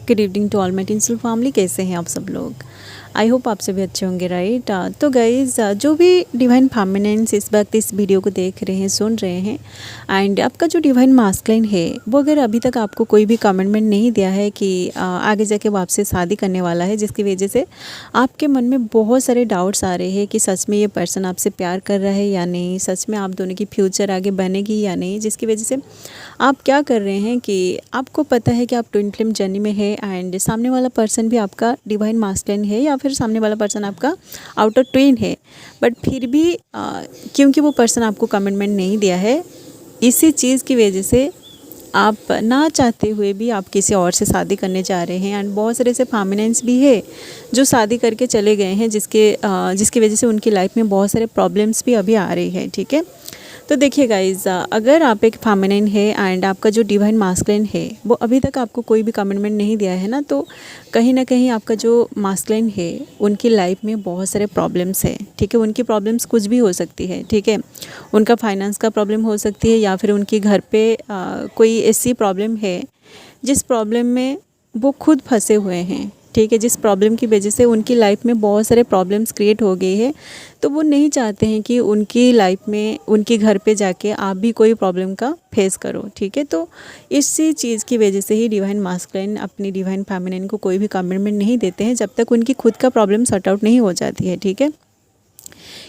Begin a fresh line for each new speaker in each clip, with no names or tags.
Good evening to all my tinsel family. कैसे हैं आप सब लोग? आई होप आप सभी अच्छे होंगे, राइट। तो गाइज़, जो भी डिवाइन फेमिनिन्स इस वक्त इस वीडियो को देख रहे हैं, सुन रहे हैं, एंड आपका जो डिवाइन मास्कुलिन है वो अगर अभी तक आपको कोई भी कमिटमेंट नहीं दिया है कि आगे जाके वो आपसे शादी करने वाला है, जिसकी वजह से आपके मन में बहुत सारे डाउट्स आ रहे हैं कि सच में ये पर्सन आपसे प्यार कर रहा है या नहीं, सच में आप दोनों की फ्यूचर आगे बनेगी या नहीं, जिसकी वजह से आप क्या कर रहे हैं कि आपको पता है कि आप ट्विन फ्लेम जर्नी में है एंड सामने वाला पर्सन भी आपका डिवाइन मास्कुलिन है या फिर सामने वाला पर्सन आपका आउटर ट्विन है, बट फिर भी क्योंकि वो पर्सन आपको कमिटमेंट नहीं दिया है, इसी चीज़ की वजह से आप ना चाहते हुए भी आप किसी और से शादी करने जा रहे हैं। एंड बहुत सारे ऐसे फेमिनिन्स भी है जो शादी करके चले गए हैं, जिसकी वजह से उनकी लाइफ में बहुत सारे प्रॉब्लम्स भी अभी आ रही है। ठीक है, तो देखिए गाइज़, अगर आप एक फेमिनिन है एंड आपका जो डिवाइन मास्कुलिन है वो अभी तक आपको कोई भी कमिटमेंट नहीं दिया है ना, तो कहीं ना कहीं आपका जो मास्कुलिन है उनकी लाइफ में बहुत सारे प्रॉब्लम्स है। ठीक है, उनकी प्रॉब्लम्स कुछ भी हो सकती है। ठीक है, उनका फाइनेंस का प्रॉब्लम हो सकती है या फिर उनके घर पे कोई ऐसी प्रॉब्लम है जिस प्रॉब्लम में वो खुद फंसे हुए हैं। ठीक है, जिस प्रॉब्लम की वजह से उनकी लाइफ में बहुत सारे प्रॉब्लम्स क्रिएट हो गए हैं, तो वो नहीं चाहते हैं कि उनकी लाइफ में उनके घर पे जाके आप भी कोई प्रॉब्लम का फेस करो। ठीक है, तो इसी चीज़ की वजह से ही डिवाइन मास्कुलिन अपनी डिवाइन फेमिनिन को कोई भी कमिटमेंट नहीं देते हैं जब तक उनकी खुद का प्रॉब्लम सॉर्ट आउट नहीं हो जाती है। ठीक है,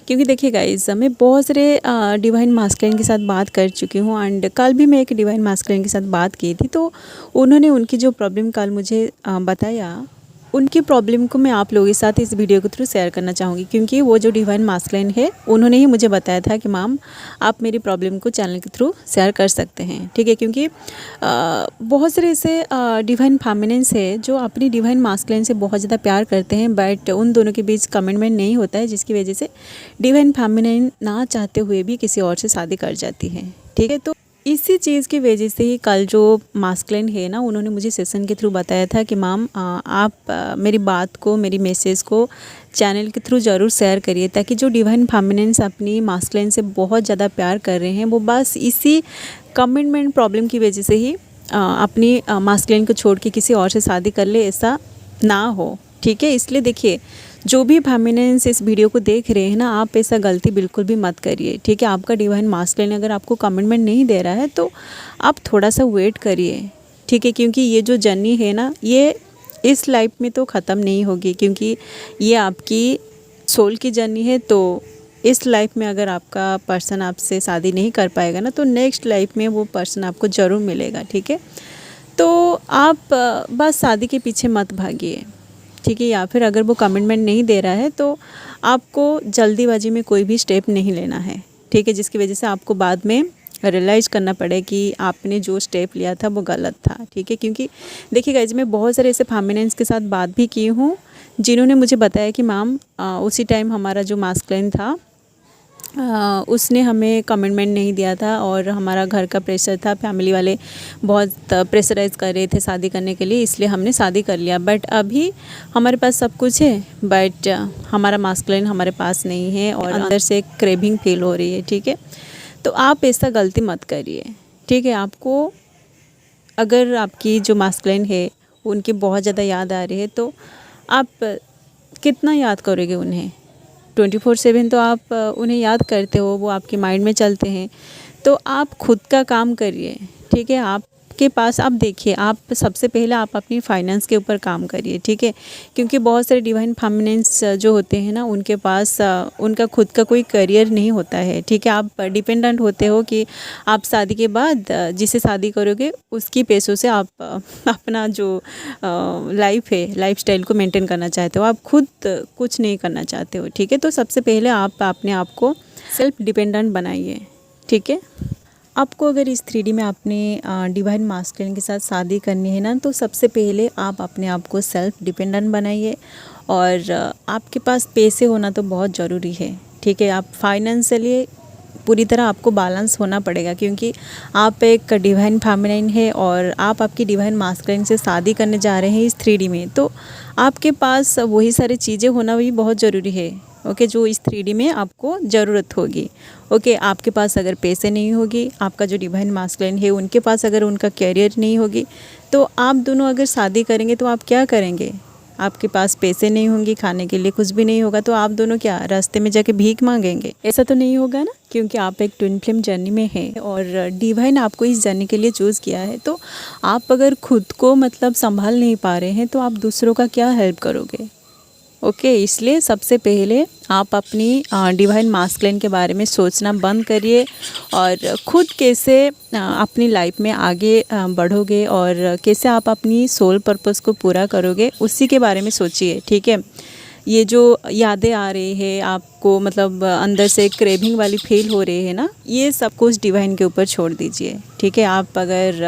क्योंकि देखिए गाइस, मैं बहुत सारे डिवाइन मास्कुलिन के साथ बात कर चुकी हूँ एंड कल भी मैं एक डिवाइन मास्कुलिन के साथ बात की थी, तो उन्होंने उनकी जो प्रॉब्लम कल मुझे बताया, उनकी प्रॉब्लम को मैं आप लोगों के साथ इस वीडियो के थ्रू शेयर करना चाहूँगी, क्योंकि वो जो डिवाइन मास्कुलिन है उन्होंने ही मुझे बताया था कि मैम आप मेरी प्रॉब्लम को चैनल के थ्रू शेयर कर सकते हैं। ठीक है, क्योंकि बहुत सारे ऐसे डिवाइन फेमिनिन्स है जो अपनी डिवाइन मास्कुलिन से बहुत ज़्यादा प्यार करते हैं, बट उन दोनों के बीच कमिटमेंट नहीं होता है, जिसकी वजह से डिवाइन फेमिनिन ना चाहते हुए भी किसी और से शादी कर जाती है। ठीक है, तो इसी चीज़ की वजह से ही कल जो मास्कुलिन है ना, उन्होंने मुझे सेशन के थ्रू बताया था कि मैम आप मेरी बात को, मेरी मैसेज को चैनल के थ्रू ज़रूर शेयर करिए, ताकि जो डिवाइन फेमिनिन्स अपनी मास्कुलिन से बहुत ज़्यादा प्यार कर रहे हैं वो बस इसी कमिटमेंट प्रॉब्लम की वजह से ही अपनी मास्कुलिन को छोड़ के किसी और से शादी कर ले, ऐसा ना हो। ठीक है, इसलिए देखिए, जो भी फेमिनिन्स इस वीडियो को देख रहे हैं ना, आप ऐसा गलती बिल्कुल भी मत करिए। ठीक है, आपका डिवाइन मास्कुलिन अगर आपको कमिटमेंट नहीं दे रहा है तो आप थोड़ा सा वेट करिए। ठीक है, क्योंकि ये जो जर्नी है ना, ये इस लाइफ में तो ख़त्म नहीं होगी, क्योंकि ये आपकी सोल की जर्नी है। तो इस लाइफ में अगर आपका पर्सन आपसे शादी नहीं कर पाएगा ना, तो नेक्स्ट लाइफ में वो पर्सन आपको ज़रूर मिलेगा। ठीक है, तो आप बस शादी के पीछे मत भागिए। ठीक है, या फिर अगर वो कमिटमेंट नहीं दे रहा है तो आपको जल्दीबाजी में कोई भी स्टेप नहीं लेना है। ठीक है, जिसकी वजह से आपको बाद में रियलाइज़ करना पड़े कि आपने जो स्टेप लिया था वो गलत था। ठीक है, क्योंकि देखिए गाइस, मैं बहुत सारे ऐसे फेमिनिन्स के साथ बात भी की हूँ जिन्होंने मुझे बताया कि मैम उसी टाइम हमारा जो मास्कुलिन था उसने हमें कमिटमेंट नहीं दिया था और हमारा घर का प्रेशर था, फैमिली वाले बहुत प्रेशराइज़ कर रहे थे शादी करने के लिए, इसलिए हमने शादी कर लिया। बट अभी हमारे पास सब कुछ है, बट हमारा मास्कुलिन हमारे पास नहीं है और अंदर से एक क्रेविंग फील हो रही है। ठीक है, तो आप ऐसा गलती मत करिए। ठीक है, आपको अगर आपकी जो मास्कुलिन है उनकी बहुत ज़्यादा याद आ रही है, तो आप कितना याद करोगे उन्हें? 24/7 तो आप उन्हें याद करते हो, वो आपके माइंड में चलते हैं। तो आप खुद का काम करिए। ठीक है, आपके पास आप देखिए, आप सबसे पहले आप अपनी फाइनेंस के ऊपर काम करिए। ठीक है, क्योंकि बहुत सारे डिवाइन फेमिनिन्स जो होते हैं ना, उनके पास उनका खुद का कोई करियर नहीं होता है। ठीक है, आप डिपेंडेंट होते हो कि आप शादी के बाद जिसे शादी करोगे उसकी पैसों से आप अपना जो लाइफ है, लाइफस्टाइल को मेंटेन करना चाहते हो, आप खुद कुछ नहीं करना चाहते हो। ठीक है, तो सबसे पहले आप अपने आप को सेल्फ डिपेंडेंट बनाइए। ठीक है, आपको अगर इस 3D में अपने डिवाइन मास्कुलिन के साथ शादी करनी है ना, तो सबसे पहले आप अपने आप को सेल्फ डिपेंडेंट बनाइए और आपके पास पैसे होना तो बहुत ज़रूरी है। ठीक है, आप फाइनेंशियली पूरी तरह आपको बैलेंस होना पड़ेगा, क्योंकि आप एक डिवाइन फेमिनिन है और आप आपकी डिवाइन मास्कुलिन से शादी करने जा रहे हैं इस 3D में, तो आपके पास वही सारी चीज़ें होना भी बहुत ज़रूरी है। ओके, जो इस 3D में आपको ज़रूरत होगी। ओके, आपके पास अगर पैसे नहीं होगी, आपका जो डिवाइन मास्कुलिन है उनके पास अगर उनका कैरियर नहीं होगी, तो आप दोनों अगर शादी करेंगे तो आप क्या करेंगे? आपके पास पैसे नहीं होंगे, खाने के लिए कुछ भी नहीं होगा, तो आप दोनों क्या रास्ते में जाके भीख मांगेंगे? ऐसा तो नहीं होगा ना, क्योंकि आप एक ट्विन फ्लेम जर्नी में हैं और डिवाइन आपको इस जर्नी के लिए चूज़ किया है। तो आप अगर खुद को मतलब संभाल नहीं पा रहे हैं तो आप दूसरों का क्या हेल्प करोगे? ओके, इसलिए सबसे पहले आप अपनी डिवाइन मास्कुलिन के बारे में सोचना बंद करिए और ख़ुद कैसे अपनी लाइफ में आगे बढ़ोगे और कैसे आप अपनी सोल पर्पस को पूरा करोगे, उसी के बारे में सोचिए। ठीक है, ये जो यादें आ रही है आपको, मतलब अंदर से क्रेविंग वाली फील हो रही है ना, ये सब कुछ डिवाइन के ऊपर छोड़ दीजिए। ठीक है, आप अगर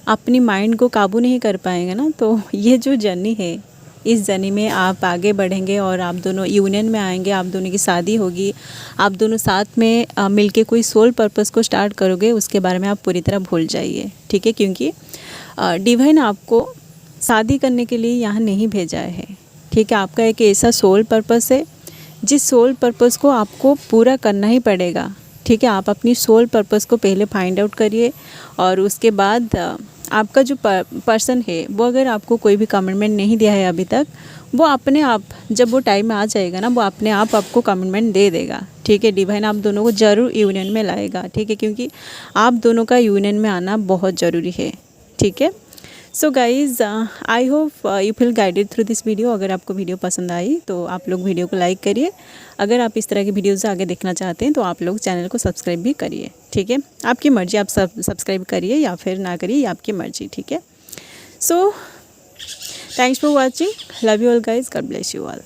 अपनी माइंड को काबू नहीं कर पाएंगे ना, तो ये जो जर्नी है, इस जर्नी में आप आगे बढ़ेंगे और आप दोनों यूनियन में आएंगे, आप दोनों की शादी होगी, आप दोनों साथ में मिलके कोई सोल पर्पस को स्टार्ट करोगे, उसके बारे में आप पूरी तरह भूल जाइए। ठीक है, क्योंकि डिवाइन आपको शादी करने के लिए यहाँ नहीं भेजा है। ठीक है, आपका एक ऐसा सोल पर्पस है जिस सोल पर्पस को आपको पूरा करना ही पड़ेगा। ठीक है, आप अपनी सोल पर्पस को पहले फाइंड आउट करिए और उसके बाद आपका जो पर्सन है वो अगर आपको कोई भी कमिटमेंट नहीं दिया है अभी तक, वो अपने आप जब वो टाइम आ जाएगा ना, वो अपने आप आपको कमिटमेंट दे देगा। ठीक है, डिवाइन आप दोनों को ज़रूर यूनियन में लाएगा। ठीक है, क्योंकि आप दोनों का यूनियन में आना बहुत ज़रूरी है। ठीक है, so guys, I hope you feel guided through this video. अगर आपको वीडियो पसंद आई तो आप लोग वीडियो को लाइक करिए। अगर आप इस तरह की वीडियोज़ आगे देखना चाहते हैं तो आप लोग चैनल को सब्सक्राइब भी करिए। ठीक है, आपकी मर्ज़ी, आप सब्सक्राइब करिए या फिर ना करिए, ये आपकी मर्ज़ी। ठीक है, so thanks for watching, love you all guys, God bless you all.